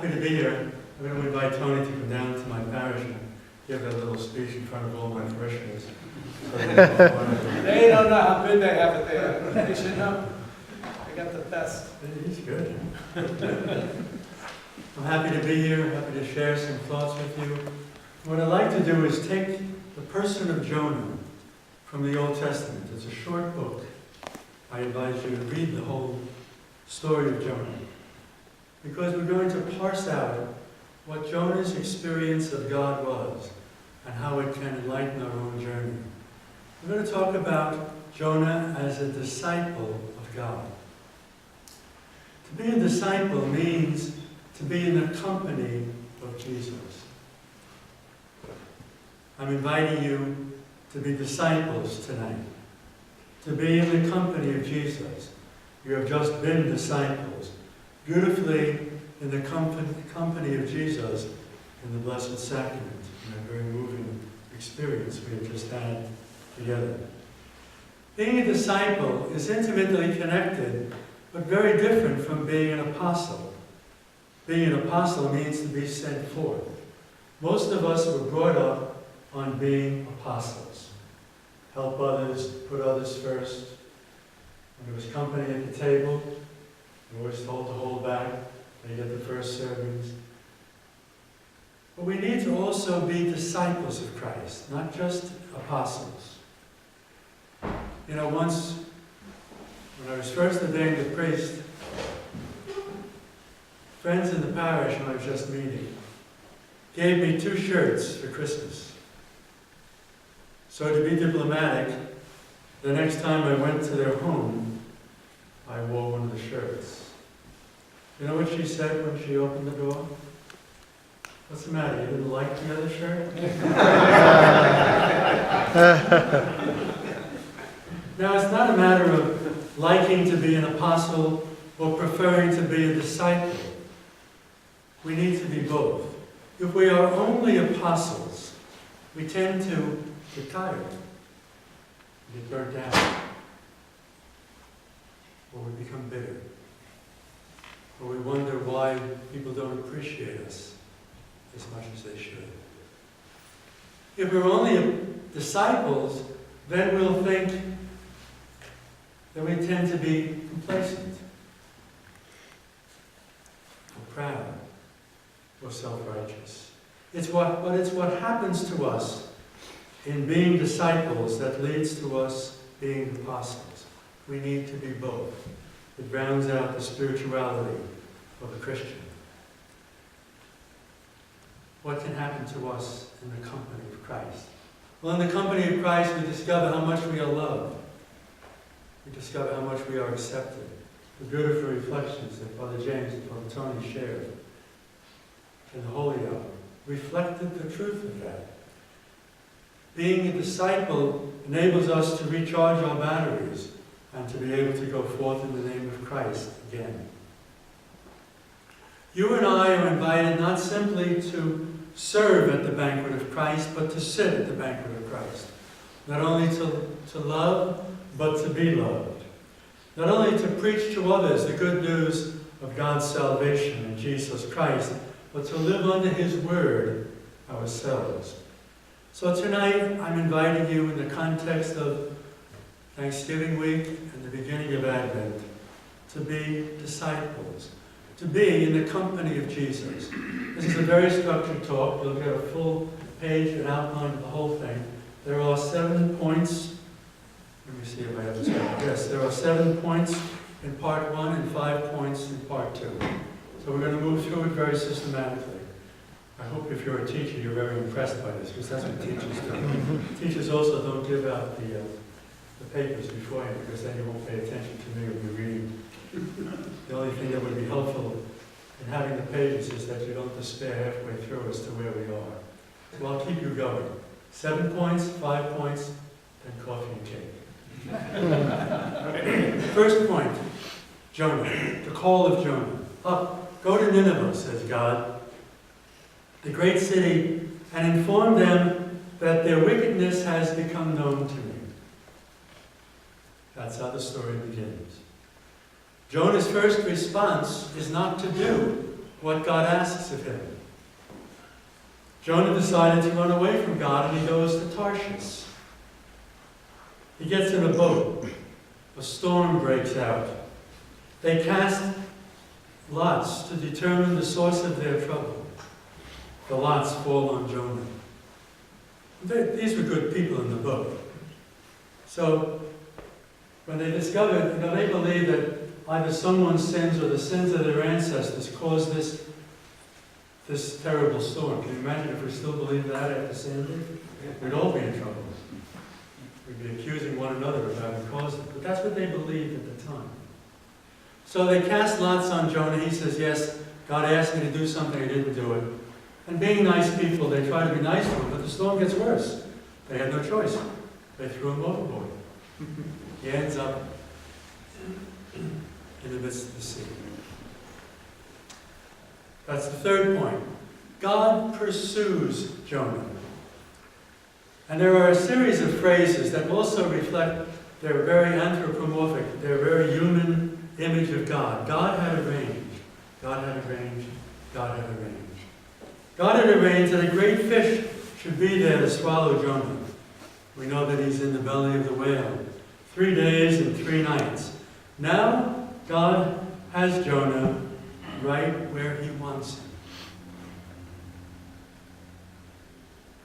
happy to be here. I'm going to invite Tony to come down to my parish and give a little speech in front of all my parishioners. They don't know how good they have it there. They should know. They got the best. He's good. I'm happy to be here, happy to share some thoughts with you. What I'd like to do is take the person of Jonah from the Old Testament. It's a short book. I advise you to read the whole story of Jonah, because we're going to parse out what Jonah's experience of God was and how it can enlighten our own journey. We're going to talk about Jonah as a disciple of God. To be a disciple means to be in the company of Jesus. I'm inviting you to be disciples tonight, to be in the company of Jesus. You have just been disciples, beautifully in the company of Jesus in the Blessed Sacrament, in a very moving experience we have just had together. Being a disciple is intimately connected, but very different from being an apostle. Being an apostle means to be sent forth. Most of us were brought up on being apostles. Help others, put others first. When there was company at the table, we were always told to hold back. They get the first servings. But we need to also be disciples of Christ, not just apostles. You know, once, when I was first ordained a priest, friends in the parish I was just meeting gave me 2 shirts for Christmas. So to be diplomatic, the next time I went to their home, I wore one of the shirts. You know what she said when she opened the door? What's the matter? You didn't like the other shirt? Now, it's not a matter of liking to be an apostle or preferring to be a disciple. We need to be both. If we are only apostles, we tend to get tired, get burnt out, or we become bitter, or we wonder why people don't appreciate us as much as they should. If we're only disciples, then we'll think that we tend to be complacent, or proud, or self-righteous. It's what happens to us in being disciples that leads to us being apostles. We need to be both. It rounds out the spirituality of a Christian. What can happen to us in the company of Christ? Well, in the company of Christ, we discover how much we are loved. We discover how much we are accepted. The beautiful reflections that Father James and Father Tony shared in the Holy Hour reflected the truth of that. Being a disciple enables us to recharge our batteries and to be able to go forth in the name of Christ again. You and I are invited not simply to serve at the banquet of Christ, but to sit at the banquet of Christ. Not only to love, but to be loved. Not only to preach to others the good news of God's salvation in Jesus Christ, but to live under His Word ourselves. So tonight, I'm inviting you in the context of Thanksgiving week and the beginning of Advent to be disciples, to be in the company of Jesus. This is a very structured talk. You'll get a full page, an outline of the whole thing. There are 7 points. Let me see if I have this right. Yes, there are 7 points in part 1 and 5 points in part 2. So we're going to move through it very systematically. I hope if you're a teacher, you're very impressed by this, because that's what teachers do. Teachers also don't give out the papers beforehand, because then you won't pay attention to me when you're reading. The only thing that would be helpful in having the pages is that you don't despair halfway through as to where we are. So I'll keep you going. 7 points, 5 points, and coffee and cake. First point, Jonah, the call of Jonah. Up, go to Nineveh, says God, the great city, and inform them that their wickedness has become known to me. That's how the story begins. Jonah's first response is not to do what God asks of him. Jonah decided to run away from God, and he goes to Tarshish. He gets in a boat. A storm breaks out. They cast lots to determine the source of their trouble. The lots fall on Jonah. These were good people in the book. So when they discovered, they believed that either someone's sins or the sins of their ancestors caused this terrible storm. Can you imagine if we still believed that after Sandy? We'd all be in trouble. We'd be accusing one another of having caused it. But that's what they believed at the time. So they cast lots on Jonah. He says, yes, God asked me to do something, I didn't do it. And being nice people, they try to be nice to him, but the storm gets worse. They had no choice. They threw him overboard. He ends up in the midst of the sea. That's the third point. God pursues Jonah. And there are a series of phrases that also reflect their very anthropomorphic, their very human image of God. God had arranged. God had arranged. God had arranged. God had arranged that a great fish should be there to swallow Jonah. We know that he's in the belly of the whale. 3 days and 3 nights. Now, God has Jonah right where he wants him.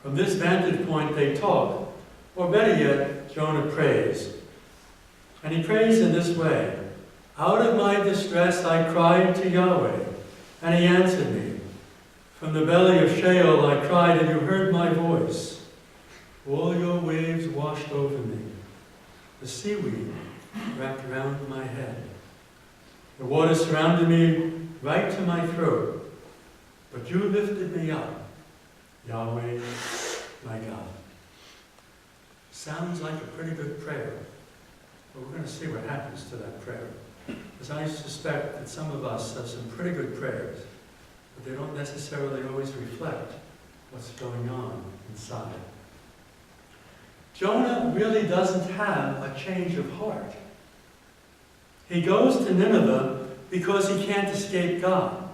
From this vantage point, they talk. Or better yet, Jonah prays. And he prays in this way. Out of my distress I cried to Yahweh, and he answered me. From the belly of Sheol I cried, and you heard my voice. All your waves washed over me. The seaweed wrapped around my head. The water surrounded me right to my throat. But you lifted me up, Yahweh, my God. Sounds like a pretty good prayer. But we're going to see what happens to that prayer. Because I suspect that some of us have some pretty good prayers, but they don't necessarily always reflect what's going on inside. Jonah really doesn't have a change of heart. He goes to Nineveh because he can't escape God.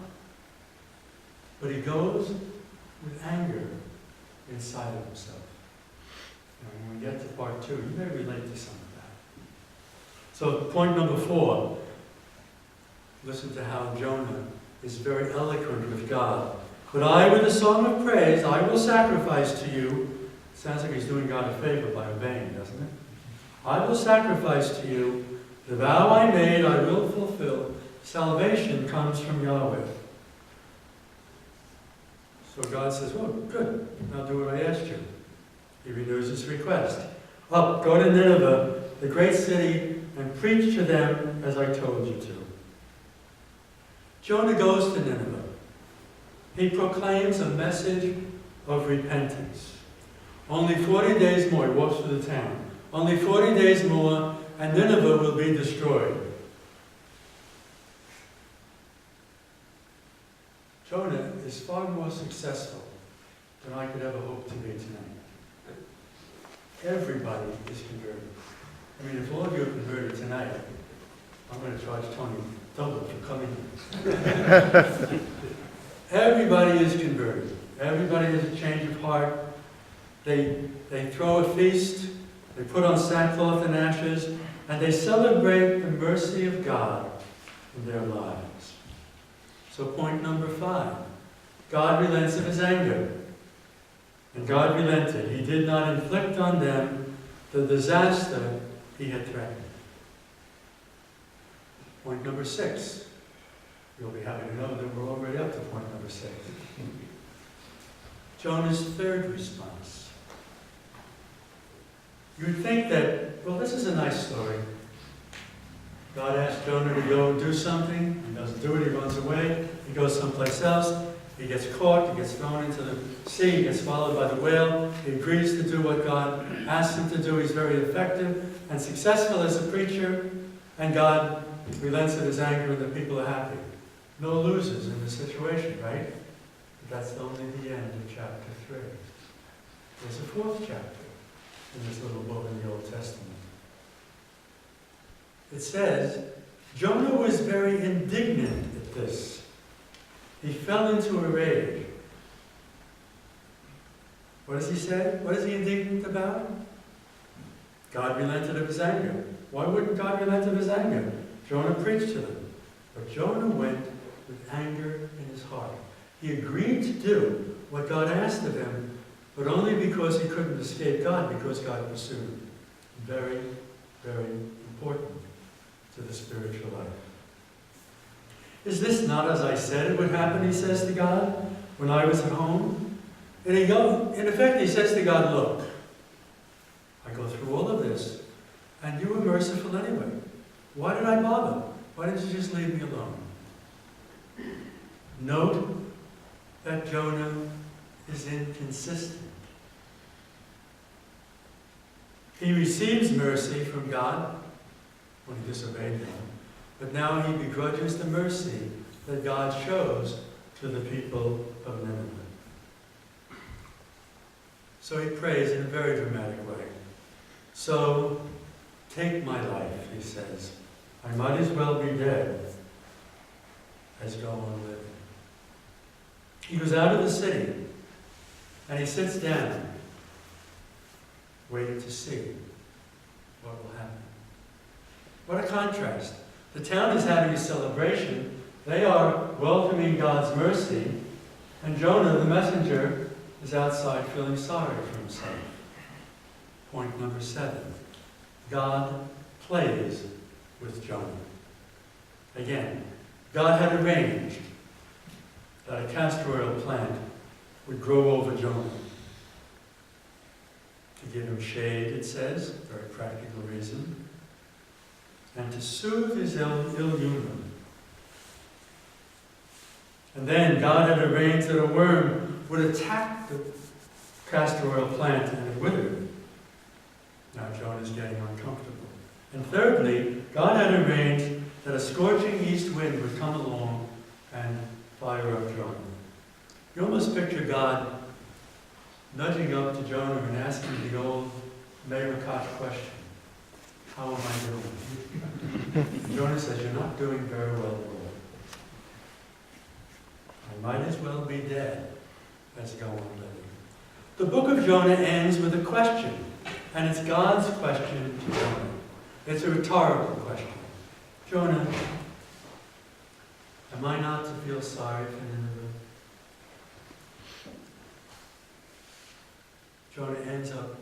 But he goes with anger inside of himself. And when we get to part 2, you may relate to some of that. So point number 4, listen to how Jonah is very eloquent with God. But I, with a song of praise, I will sacrifice to you. Sounds like he's doing God a favor by obeying, doesn't it? I will sacrifice to you. The vow I made I will fulfill. Salvation comes from Yahweh. So God says, well, good. Now do what I asked you. He renews his request. Up, go to Nineveh, the great city, and preach to them as I told you to. Jonah goes to Nineveh. He proclaims a message of repentance. Only 40 days more, he walks through the town. Only 40 days more, and Nineveh will be destroyed. Jonah is far more successful than I could ever hope to be tonight. Everybody is converted. I mean, if all of you are converted tonight, I'm going to charge Tony double for coming here. Everybody is converted. Everybody has a change of heart. They throw a feast, they put on sackcloth and ashes, and they celebrate the mercy of God in their lives. So point number 5, God relents of his anger. And God relented. He did not inflict on them the disaster he had threatened. Point number 6. You'll be happy to know that we're already up to point number 6. Jonah's third response. You'd think that, well, this is a nice story. God asked Jonah to go and do something. He doesn't do it. He runs away. He goes someplace else. He gets caught. He gets thrown into the sea. He gets swallowed by the whale. He agrees to do what God asks him to do. He's very effective and successful as a preacher. And God relents of his anger and the people are happy. No losers in the situation, right? But that's only the end of chapter 3. There's a 4th chapter in this little book in the Old Testament. It says, Jonah was very indignant at this. He fell into a rage. What does he say? What is he indignant about? God relented of his anger. Why wouldn't God relent of his anger? Jonah preached to them. But Jonah went with anger in his heart. He agreed to do what God asked of him, but only because he couldn't escape God, because God pursued him. Very, very important to the spiritual life. Is this not as I said it would happen, he says to God, when I was at home? And in effect, he says to God, look, I go through all of this, and you were merciful anyway. Why did I bother? Why didn't you just leave me alone? Note that Jonah is inconsistent. He receives mercy from God when he disobeyed him, but now he begrudges the mercy that God shows to the people of Nineveh. So he prays in a very dramatic way. So, take my life, he says. I might as well be dead as go on living. He goes out of the city and he sits down, waiting to see what will happen. What a contrast. The town is having a celebration. They are welcoming God's mercy, and Jonah, the messenger, is outside feeling sorry for himself. Point number 7. God plays with Jonah. Again, God had arranged that a castor oil plant would grow over Jonah. To give him shade, it says, very practical reason, and to soothe his ill humor. And then God had arranged that a worm would attack the castor oil plant and it withered. Now Jonah's getting uncomfortable. And thirdly, God had arranged that a scorching east wind would come along and fire up Jonah. You almost picture God nudging up to Jonah and asking the old Merakot question, how am I doing? Jonah says, you're not doing very well, Lord. I might as well be dead as go on living. The book of Jonah ends with a question, and it's God's question to Jonah. It's a rhetorical question. Jonah, am I not to feel sorry for Nineveh? Jonah ends up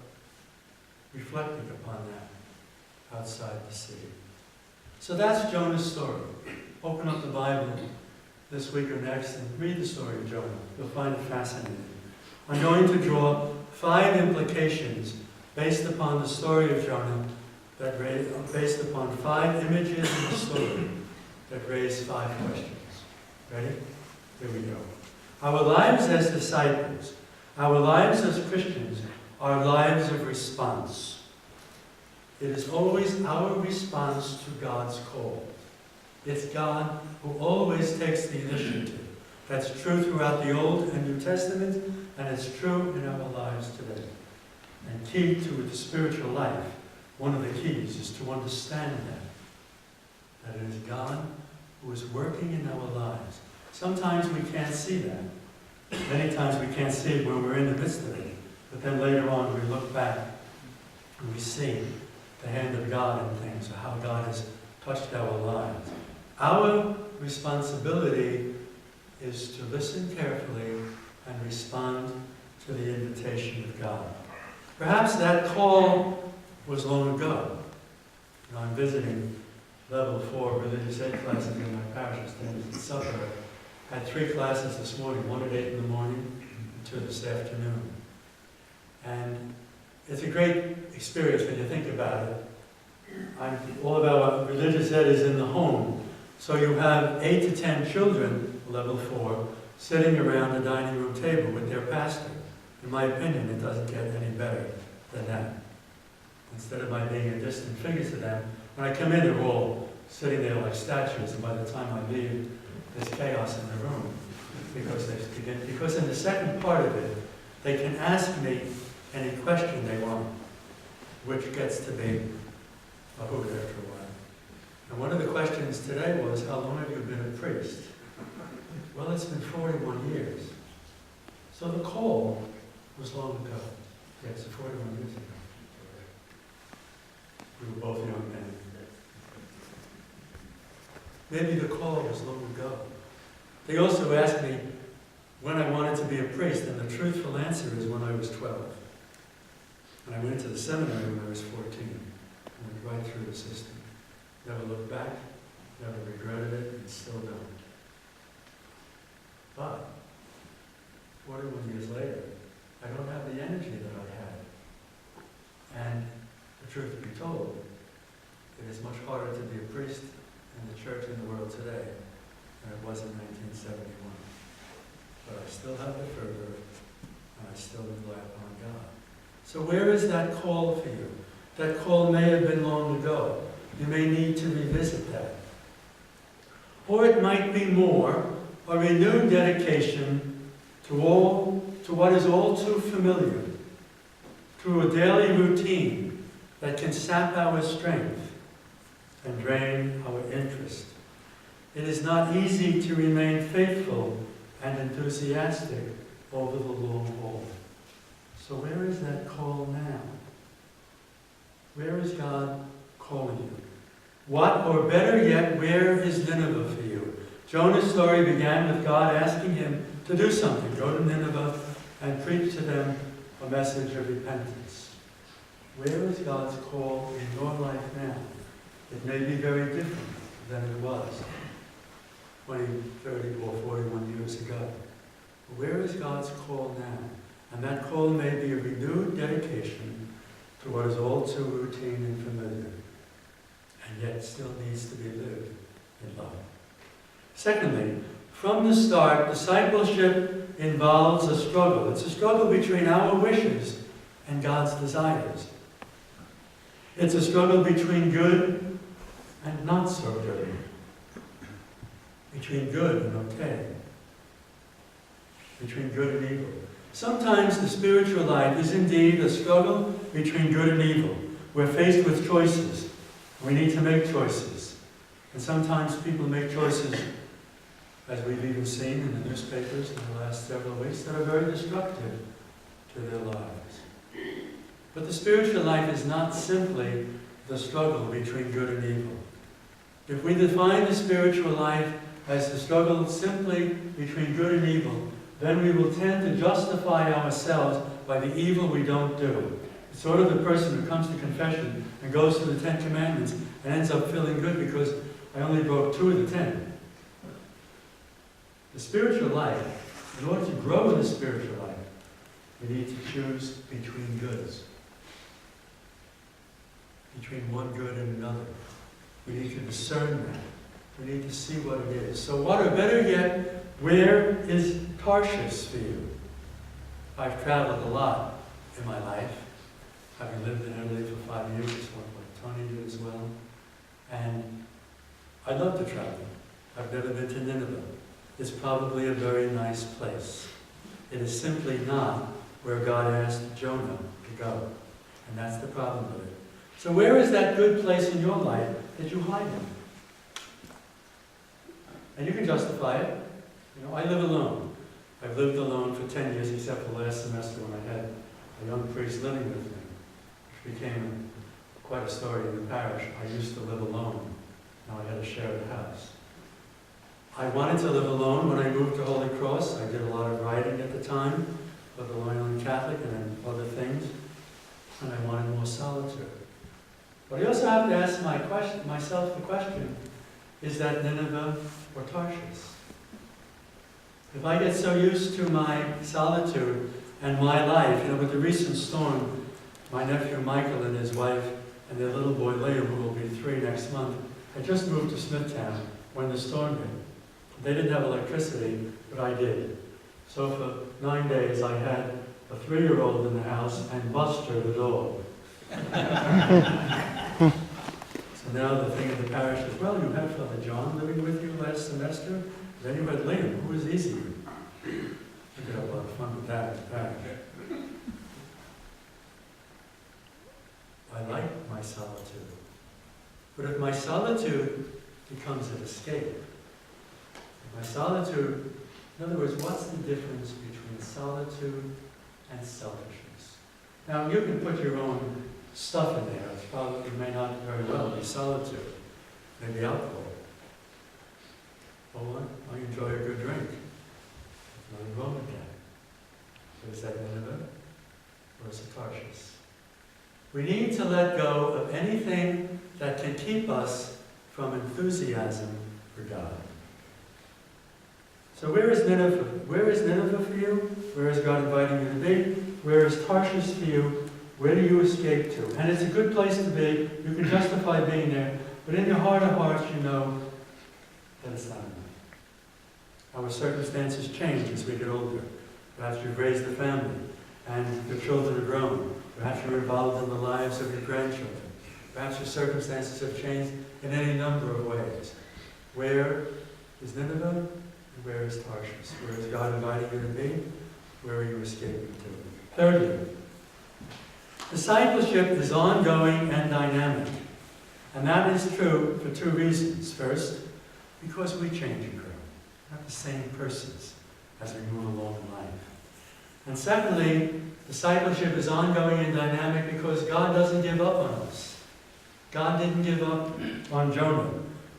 reflecting upon that outside the city. So that's Jonah's story. Open up the Bible this week or next and read the story of Jonah. You'll find it fascinating. I'm going to draw 5 implications based upon the story of Jonah, based upon 5 images in the story that raise 5 questions. Ready? Here we go. Our lives as disciples, our lives as Christians, are lives of response. It is always our response to God's call. It's God who always takes the initiative. That's true throughout the Old and New Testament, and it's true in our lives today. And key to the spiritual life, one of the keys is to understand that it is God who is working in our lives. Sometimes we can't see that. Many times we can't see it when we're in the midst of it. But then later on we look back and we see the hand of God in things, or how God has touched our lives. Our responsibility is to listen carefully and respond to the invitation of God. Perhaps that call was long ago. I'm visiting level 4 religious ed classes in my parish, in the suburb. I had 3 classes this morning, 1 at 8 in the morning and 2 this afternoon. And it's a great experience when you think about it. All of our religious ed is in the home. So you have 8 to 10 children, level 4, sitting around the dining room table with their pastor. In my opinion, it doesn't get any better than that. Instead of my being a distant figure to them, when I come in, they're all sitting there like statues, and by the time I leave, there's chaos in the room. Because in the second part of it, they can ask me any question they want, which gets to be a hoot after a while. And one of the questions today was, how long have you been a priest? Well, it's been 41 years. So the call was long ago. Yes, 41 years ago. We were both young men. Maybe the call was long ago. They also asked me when I wanted to be a priest, and the truthful answer is when I was 12. And I went to the seminary when I was 14. I went right through the system. Never looked back, never regretted it, and still don't. But 41 years later, I don't have the energy that I had. And the truth be told, it is much harder to be a priest in the church in the world today than it was in 1971. But I still have the fervor, and I still rely upon God. So where is that call for you? That call may have been long ago. You may need to revisit that. Or it might be more a renewed dedication to what is all too familiar, to a daily routine that can sap our strength and drain our interest. It is not easy to remain faithful and enthusiastic over the long haul. So where is that call now? Where is God calling you? What, or better yet, where is Nineveh for you? Jonah's story began with God asking him to do something. Go to Nineveh and preach to them a message of repentance. Where is God's call in your life now? It may be very different than it was 20, 30, or 41 years ago. But where is God's call now? And that call may be a renewed dedication to what is all too routine and familiar, and yet still needs to be lived in love. Secondly, from the start, discipleship involves a struggle. It's a struggle between our wishes and God's desires. It's a struggle between good and not so good. Between good and okay. Between good and evil. Sometimes the spiritual life is indeed a struggle between good and evil. We're faced with choices. We need to make choices. And sometimes people make choices, as we've even seen in the newspapers in the last several weeks, that are very destructive to their lives. But the spiritual life is not simply the struggle between good and evil. If we define the spiritual life as the struggle simply between good and evil, then we will tend to justify ourselves by the evil we don't do. It's sort of the person who comes to confession and goes to the 10 Commandments and ends up feeling good because I only broke 2 of the 10. The spiritual life, in order to grow in the spiritual life, we need to choose between goods. Between one good and another. We need to discern that. We need to see what it is. So what, or better yet, where is Tarshish for you? I've traveled a lot in my life, having lived in Italy for 5 years, like Tony did as well. And I love to travel. I've never been to Nineveh. It's probably a very nice place. It is simply not where God asked Jonah to go. And that's the problem with it. So where is that good place in your life that you hide in? And you can justify it. You know, I live alone. I've lived alone for 10 years, except for last semester when I had a young priest living with me, which became quite a story in the parish. I used to live alone. Now I had to share the house. I wanted to live alone when I moved to Holy Cross. I did a lot of writing at the time for the Loyola Catholic and then other things, and I wanted more solitude. But I also have to ask myself the question, is that Nineveh or Tarshish? If I get so used to my solitude and my life, with the recent storm, my nephew Michael and his wife and their little boy Liam, who will be 3 next month, had just moved to Smithtown when the storm hit. They didn't have electricity, but I did. So for 9 days I had a 3-year-old in the house and Buster the dog. So now the thing of the parish is, well, you had Father John living with you last semester, then you had Liam, who was easier. You could have a lot of fun with that at the parish. I like my solitude. But if my solitude becomes an escape, My solitude, in other words, what's the difference between solitude and selfishness? Now, you can put your own stuff in there. It's probably, it may not very well be solitude. Maybe alcohol. Well, I enjoy a good drink. There's nothing wrong with that. But is that Nineveh? Or is it Tarshish? We need to let go of anything that can keep us from enthusiasm for God. So where is Nineveh? Where is Nineveh for you? Where is God inviting you to be? Where is Tarshish for you? Where do you escape to? And it's a good place to be. You can justify being there. But in your heart of hearts, you know that it's not enough. Our circumstances change as we get older. Perhaps you've raised a family and your children are grown. Perhaps you're involved in the lives of your grandchildren. Perhaps your circumstances have changed in any number of ways. Where is Nineveh? And where is Tarshish? Where is God inviting you to be? Where are you escaping to? Thirdly, discipleship is ongoing and dynamic. And that is true for two reasons. First, because we change and grow. We're not the same persons as we move along in life. And secondly, discipleship is ongoing and dynamic because God doesn't give up on us. God didn't give up on Jonah.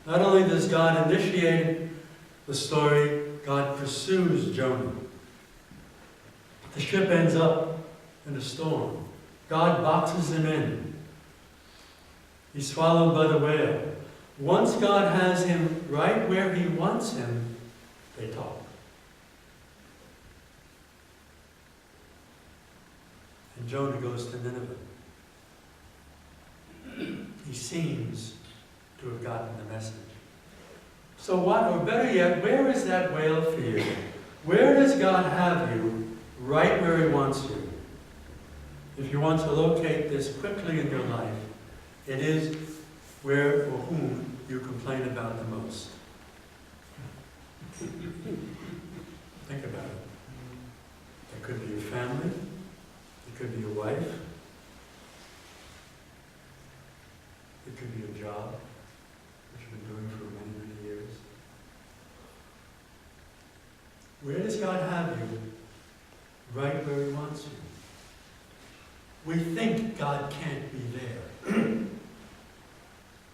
Not only does God initiate the story, God pursues Jonah. The ship ends up in a storm. God boxes him in. He's swallowed by the whale. Once God has him right where he wants him, they talk. And Jonah goes to Nineveh. He seems to have gotten the message. So what, or better yet, where is that whale for you? Where does God have you right where he wants you? If you want to locate this quickly in your life, it is where or whom you complain about the most. Think about it. It could be your family. It could be your wife. It could be a job, which you've been doing for many, many years. Where does God have you? Right where he wants you. We think God can't be there.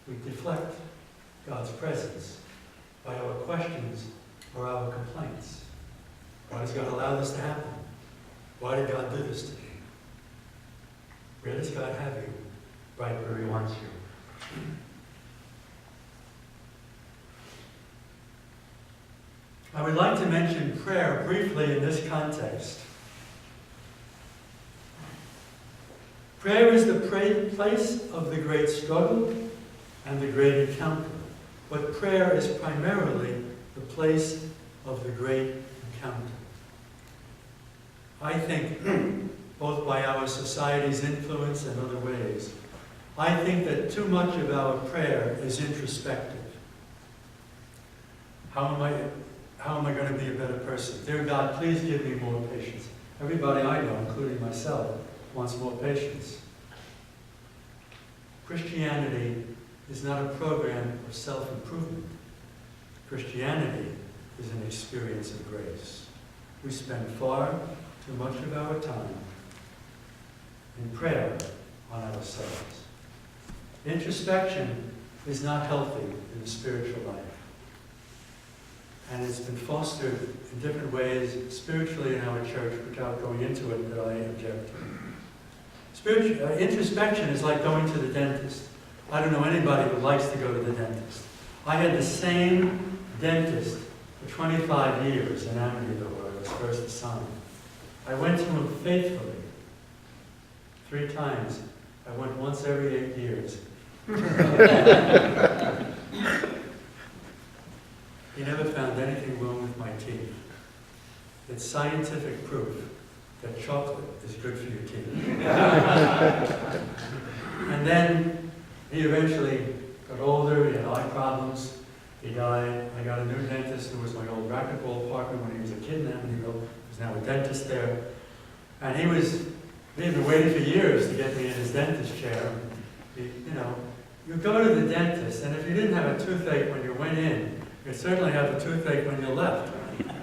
We deflect God's presence by our questions or our complaints. Why does God allow this to happen? Why did God do this to me? Where does God have you? Right where he wants you. I would like to mention prayer briefly in this context. Prayer is the place of the great struggle and the great encounter. But prayer is primarily the place of the great encounter. I think, both by our society's influence and other ways, I think that too much of our prayer is introspective. How am I going to be a better person? Dear God, please give me more patience. Everybody I know, including myself, wants more patience. Christianity is not a program of self-improvement. Christianity is an experience of grace. We spend far too much of our time in prayer on ourselves. Introspection is not healthy in the spiritual life. And it's been fostered in different ways spiritually in our church, without going into it, that I object to. Introspection is like going to the dentist. I don't know anybody who likes to go to the dentist. I had the same dentist for 25 years in Amityville, where I was first assigned. I went to him faithfully 3 times. I went once every 8 years. He never found anything wrong with my teeth. It's scientific proof that chocolate is good for your teeth. And then he eventually got older, he had eye problems, he died. I got a new dentist who was my old racquetball partner when he was a kid in Amityville. He was now a dentist there. And he had been waiting for years to get me in his dentist chair. You go to the dentist, and if you didn't have a toothache when you went in, You certainly have a toothache when you left.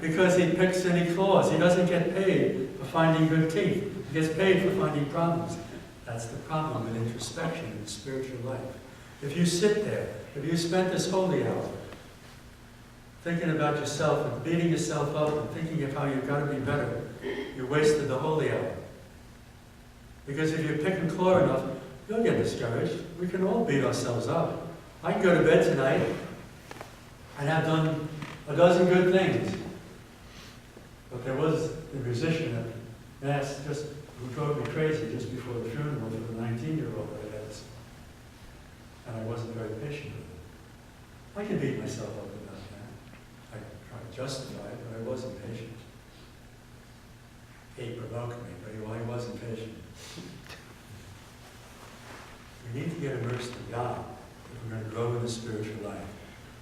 Because he picks and he claws. He doesn't get paid for finding good teeth. He gets paid for finding problems. That's the problem with introspection in spiritual life. If you sit there, if you spent this holy hour thinking about yourself and beating yourself up and thinking of how you've got to be better, you wasted the holy hour. Because if you pick and claw enough, you'll get discouraged. We can all beat ourselves up. I can go to bed tonight and have done a dozen good things. But there was a musician at Mass who drove me crazy just before the funeral for the 19-year-old that I had. And I wasn't very patient with it. I can beat myself up about that. I try to justify it, but I wasn't patient. He provoked me, but he wasn't patient. We need to get immersed in God if we're going to grow in the spiritual life.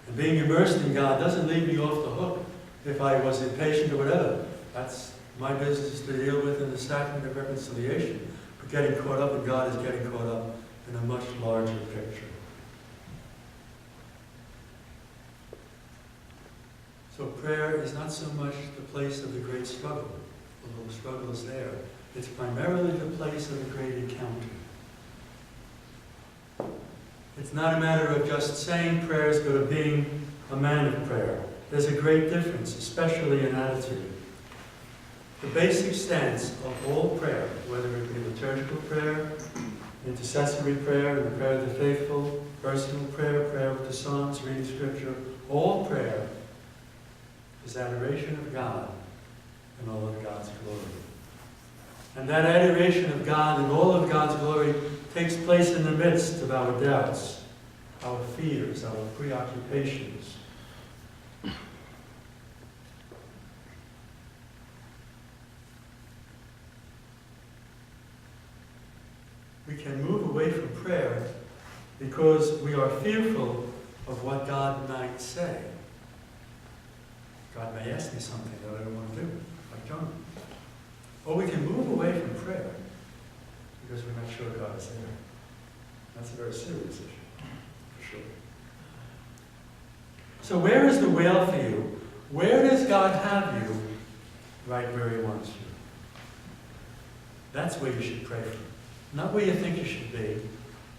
And being immersed in God doesn't leave me off the hook if I was impatient or whatever. That's my business to deal with in the sacrament of reconciliation. But getting caught up in God is getting caught up in a much larger picture. So prayer is not so much the place of the great struggle, although the struggle is there. It's primarily the place of the great encounter. It's not a matter of just saying prayers, but of being a man of prayer. There's a great difference, especially in attitude. The basic stance of all prayer, whether it be liturgical prayer, intercessory prayer, the prayer of the faithful, personal prayer, prayer with the Psalms, reading Scripture, all prayer is adoration of God and all of God's glory. And that adoration of God and all of God's glory takes place in the midst of our doubts, our fears, our preoccupations. We can move away from prayer because we are fearful of what God might say. God may ask me something that I don't want to do, like Jonah. Or we can move away from prayer because we're not sure God is there. That's a very serious issue, for sure. So where is the will for you? Where does God have you? Right where He wants you. That's where you should pray from. Not where you think you should be.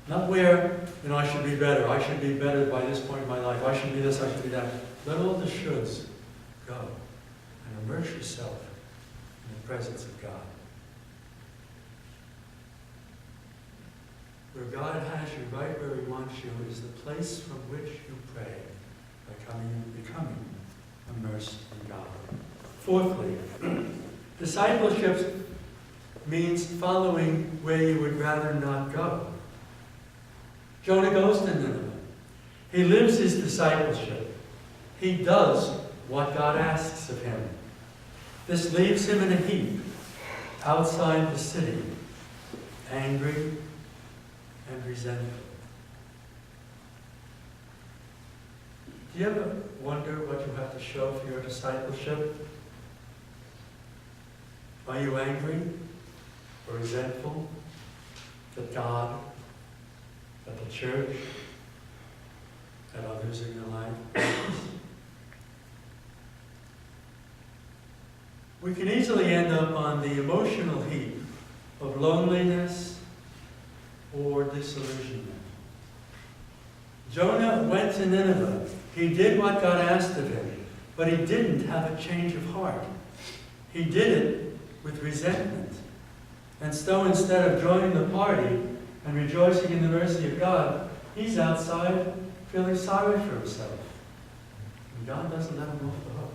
Not where, I should be better. I should be better by this point in my life. I should be this, I should be that. Let all the shoulds go and immerse yourself in the presence of God. Where God has you right where He wants you is the place from which you pray by becoming immersed in God. Fourthly, discipleship means following where you would rather not go. Jonah goes to Nineveh. He lives his discipleship. He does what God asks of him. This leaves him in a heap outside the city, angry and resentful. Do you ever wonder what you have to show for your discipleship? Are you angry or resentful that God, that the church, that others in your life? We can easily end up on the emotional heap of loneliness or disillusionment. Jonah went to Nineveh. He did what God asked of him, but he didn't have a change of heart. He did it with resentment. And so instead of joining the party and rejoicing in the mercy of God, he's outside feeling sorry for himself. And God doesn't let him off the hook.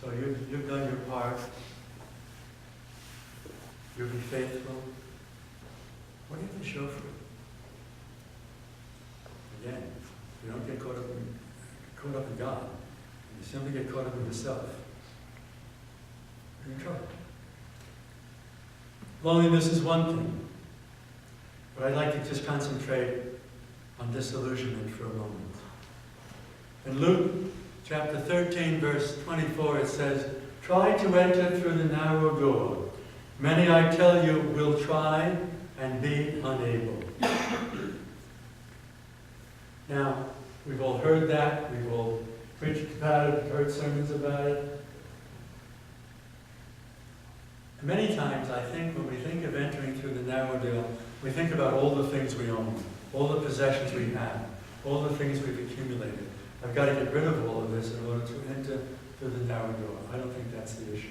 So you've done your part. You'll be faithful. What do you have to show for it? Again, you don't get caught up in God. You simply get caught up in yourself. You're in trouble. Loneliness is one thing. But I'd like to just concentrate on disillusionment for a moment. In Luke chapter 13, verse 24, it says, "Try to enter through the narrow door. Many, I tell you, will try and be unable." Now, We've all heard that. We've all preached about it, heard sermons about it. And many times, I think, when we think of entering through the narrow door, we think about all the things we own, all the possessions we have, all the things we've accumulated. I've got to get rid of all of this in order to enter through the narrow door. I don't think that's the issue.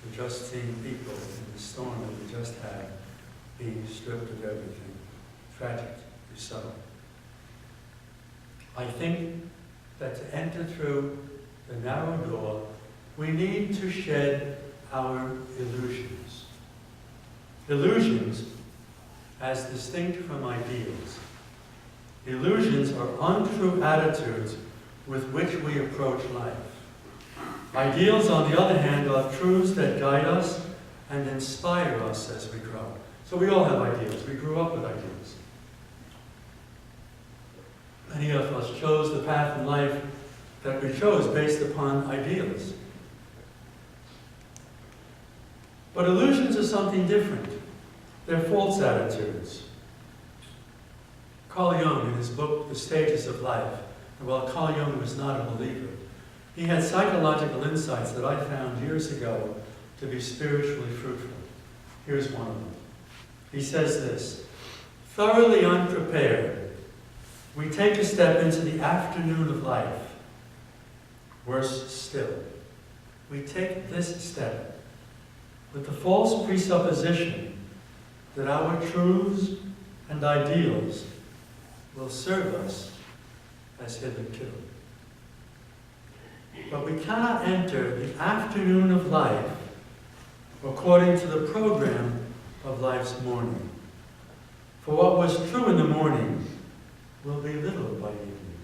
We're just seeing people in the storm that we just had being stripped of everything. Tragically so. I think that to enter through the narrow door, we need to shed our illusions. Illusions as distinct from ideals. Illusions are untrue attitudes with which we approach life. Ideals, on the other hand, are truths that guide us and inspire us as we grow. So we all have ideals. We grew up with ideals. Many of us chose the path in life that we chose based upon ideals. But illusions are something different. They're false attitudes. Carl Jung, in his book, The Stages of Life, and while Carl Jung was not a believer, he had psychological insights that I found years ago to be spiritually fruitful. Here's one of them. He says this: thoroughly unprepared, we take a step into the afternoon of life. Worse still, we take this step with the false presupposition that our truths and ideals will serve us as hitherto. But we cannot enter the afternoon of life according to the program of life's morning. For what was true in the morning will be little by evening.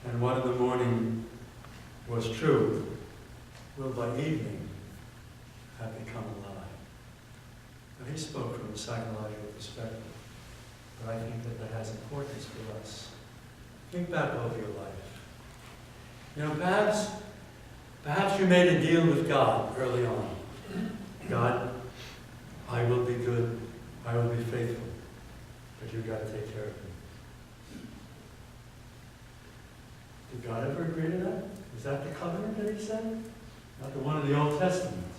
And what in the morning was true will by evening have become a lie. Now, he spoke from a psychological perspective, but I think that has importance for us. Think back over your life. You know, perhaps you made a deal with God early on. God, I will be good, I will be faithful, but you've got to take care of me. Did God ever agree to that? Is that the covenant that he said? Not the one in the Old Testament.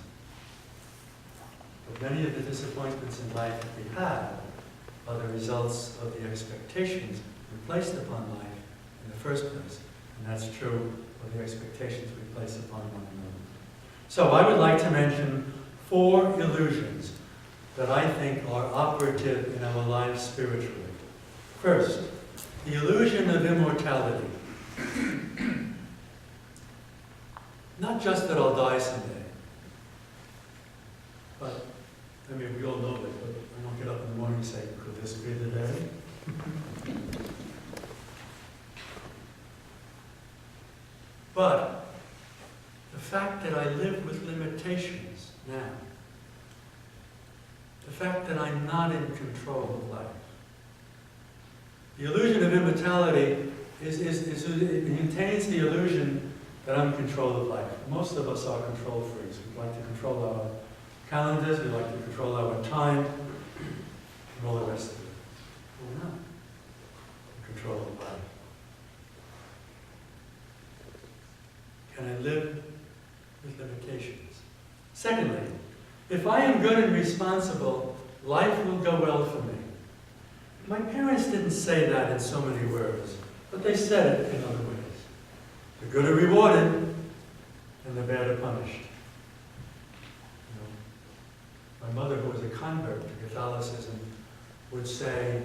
But many of the disappointments in life that we have are the results of the expectations we placed upon life in the first place. And that's true of the expectations we place upon one another. So I would like to mention 4 illusions that I think are operative in our lives spiritually. First, the illusion of immortality. Not just that I'll die someday, but, I mean, we all know it, but I won't get up in the morning and say, could this be the day? But the fact that I live with limitations now, the fact that I'm not in control of life. The illusion of immortality it contains the illusion that I'm in control of life. Most of us are control freaks. We like to control our calendars, we like to control our time, and all the rest of it. But we're not in control of life. Can I live with limitations? Secondly, if I am good and responsible, life will go well for me. My parents didn't say that in so many words, but they said it in other ways. The good are rewarded, and the bad are punished. You know, my mother, who was a convert to Catholicism, would say,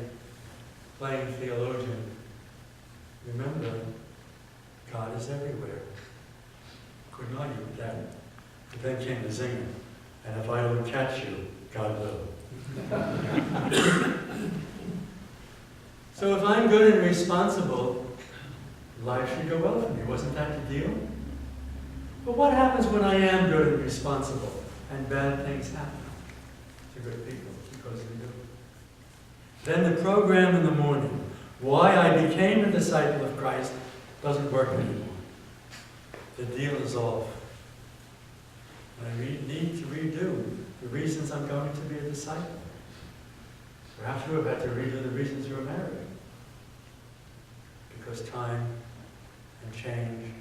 playing theologian, remember, God is everywhere. Couldn't argue with that. But then came the zinger, and if I don't catch you, God will. So if I'm good and responsible, life should go well for me. Wasn't that the deal? But what happens when I am good and responsible and bad things happen to good people? Because they do. Then the program in the morning, why I became a disciple of Christ, doesn't work anymore. The deal is off. And I need to redo the reasons I'm going to be a disciple. Perhaps you have had to redo the reasons you were married. because time and change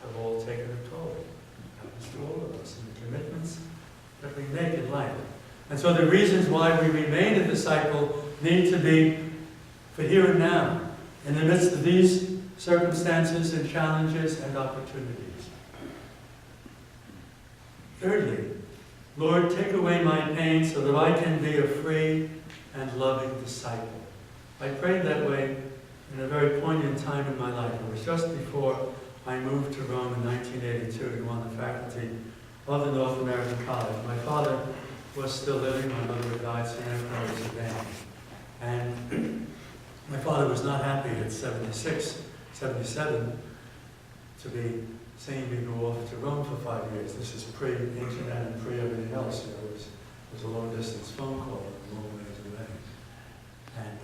have all taken a toll. It happens to all of us, and the commitments that we make in life. And so the reasons why we remain a disciple need to be for here and now, in the midst of these circumstances and challenges and opportunities. Thirdly, Lord, take away my pain so that I can be a free and loving disciple. I prayed that way in a very poignant time in my life. It was just before I moved to Rome in 1982 to go on the faculty of the North American College. My father was still living, my mother had died soon after I was ordained. And my father was not happy at 76, 77 to be seeing me go off to Rome for 5 years. This is pre-internet and pre-everything else. You know, it was a long-distance phone call a long ways away. And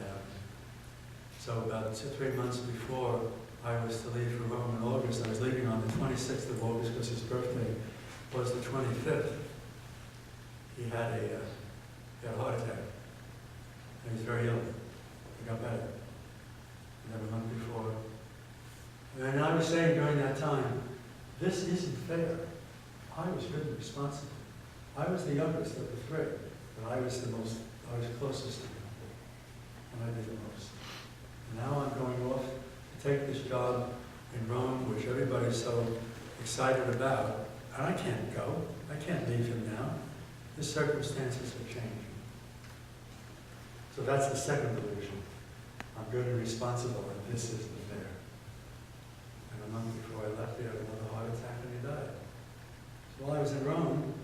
so about 2-3 months before I was to leave for Rome in August, I was leaving on the 26th of August because his birthday was the 25th. He had a heart attack. And he was very ill. He got better. And then a month before. And I was saying during that time, this isn't fair. I was really responsible. I was the youngest of the three, but I was closest to him. And I did the most. And now I'm going off to take this job in Rome, which everybody's so excited about. And I can't go. I can't leave him now. The circumstances are changing. So that's the second delusion. I'm good and responsible, and this isn't fair. And a month before I left, he had another heart attack and he died. So while I was in Rome,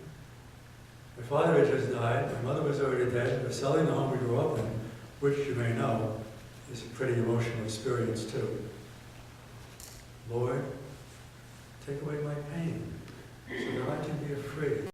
my father had just died, my mother was already dead, we were selling the home we grew up in, which you may know is a pretty emotional experience too. Lord, take away my pain so that I can be free.